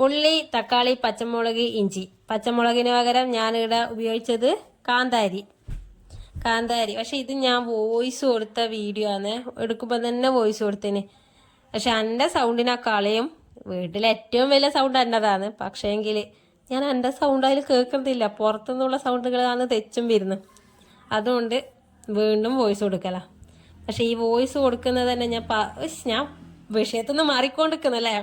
ഉള്ളി, തക്കാളി, പച്ചമുളക്, ഇഞ്ചി. പച്ചമുളകിന് പകരം ഞാനിവിടെ ഉപയോഗിച്ചത് കാന്താരി. പക്ഷെ ഇത് ഞാൻ വോയിസ് കൊടുത്ത വീഡിയോ ആണ്. എടുക്കുമ്പോൾ തന്നെ വോയിസ് കൊടുത്തിന്. പക്ഷെ എൻ്റെ സൗണ്ടിനെ കളയും. വീട്ടിലെ ഏറ്റവും വലിയ സൗണ്ട് എൻ്റെതാണ്. പക്ഷേങ്കിൽ ഞാൻ എൻ്റെ സൗണ്ട് അതിൽ കേൾക്കുന്നില്ല. പുറത്തുനിന്നുള്ള സൗണ്ടുകളാണ് തെച്ചും വരുന്നത്. അതുകൊണ്ട് വീണ്ടും വോയിസ് കൊടുക്കല. പക്ഷെ ഈ വോയിസ് കൊടുക്കുന്നത് തന്നെ ഞാൻ വിഷയത്തിൽ നിന്ന് മാറിക്കൊണ്ടിരിക്കുന്നല്ലേ.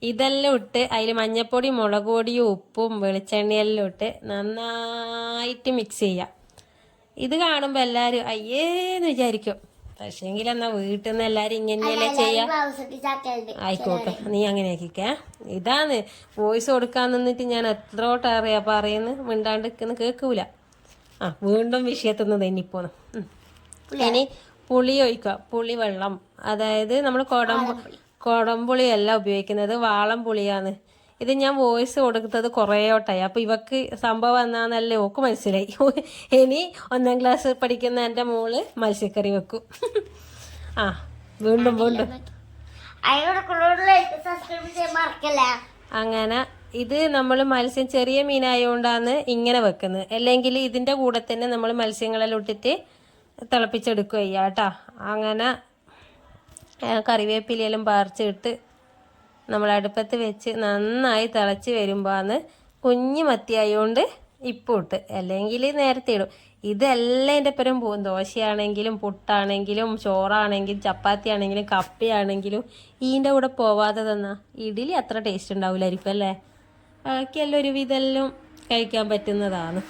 ഇതെല്ലാം ഇട്ട് അതിൽ മഞ്ഞപ്പൊടി, മുളക് പൊടിയും, ഉപ്പും വെളിച്ചെണ്ണയെല്ലാം ഇട്ട് നന്നായിട്ട് മിക്സ് ചെയ്യാം. ഇത് കാണുമ്പോൾ എല്ലാവരും അയ്യേന്ന് വിചാരിക്കും. പക്ഷേങ്കിൽ എന്നാ വീട്ടിൽ നിന്ന് എല്ലാവരും ഇങ്ങനെയല്ലേ ചെയ്യാം. ആയിക്കോട്ടെ, നീ അങ്ങനെ ആക്കിക്കേ. ഇതാണ് വോയിസ് കൊടുക്കാൻ നിന്നിട്ട് ഞാൻ എത്രോട്ട് അറിയാ പറയുന്നത്, മിണ്ടാണ്ട് നിൽക്കുന്ന കേൾക്കൂല. വീണ്ടും വിഷയത്തിൽ നിന്ന് തന്നിപ്പോന്ന്. ഇനി പുളി ഒഴിക്കുക. പുളി വെള്ളം, അതായത് നമ്മൾ കൊടംപുളിയല്ല ഉപയോഗിക്കുന്നത്, വാളം പുളിയാണ്. ഇത് ഞാൻ വോയിസ് കൊടുക്കുന്നത് കുറേ വട്ടമായി. അപ്പോൾ ഇവക്ക് സംഭവം എന്നാന്നല്ലേ ഓക്ക് മനസ്സിലായി. ഇനി 1ാം ക്ലാസ് പഠിക്കുന്ന എൻ്റെ മോള് മത്സ്യക്കറി വെക്കും. വീണ്ടും അങ്ങനെ ഇത് നമ്മൾ മത്സ്യം ചെറിയ മീനായതുകൊണ്ടാണ് ഇങ്ങനെ വെക്കുന്നത്. അല്ലെങ്കിൽ ഇതിൻ്റെ കൂടെ തന്നെ നമ്മൾ മത്സ്യങ്ങളെല്ലാം ഇട്ടിട്ട് തിളപ്പിച്ചെടുക്കുക കേട്ടോ. അങ്ങനെ കറിവേപ്പിലയെല്ലാം പറിച്ചിട്ട് നമ്മൾ അടുപ്പത്ത് വെച്ച് നന്നായി തിളച്ച് വരുമ്പോഴാണ് കുഞ്ഞു മത്തിയായതുകൊണ്ട് ഇട്ട്, അല്ലെങ്കിൽ നേരത്തെ ഇടും. ഇതെല്ലാം എൻ്റെ ഒപ്പം പോകും. ദോശയാണെങ്കിലും പുട്ടാണെങ്കിലും ചോറാണെങ്കിലും ചപ്പാത്തി ആണെങ്കിലും കപ്പയാണെങ്കിലും ഇതിൻ്റെ കൂടെ പോവാതെ തന്നാ ഇഡ്ഡലി അത്ര ടേസ്റ്റ് ഉണ്ടാവില്ലായിരിക്കും അല്ലേ. ബാക്കിയെല്ലാം ഒരുവിധമെല്ലാം കഴിക്കാൻ പറ്റുന്നതാണ്.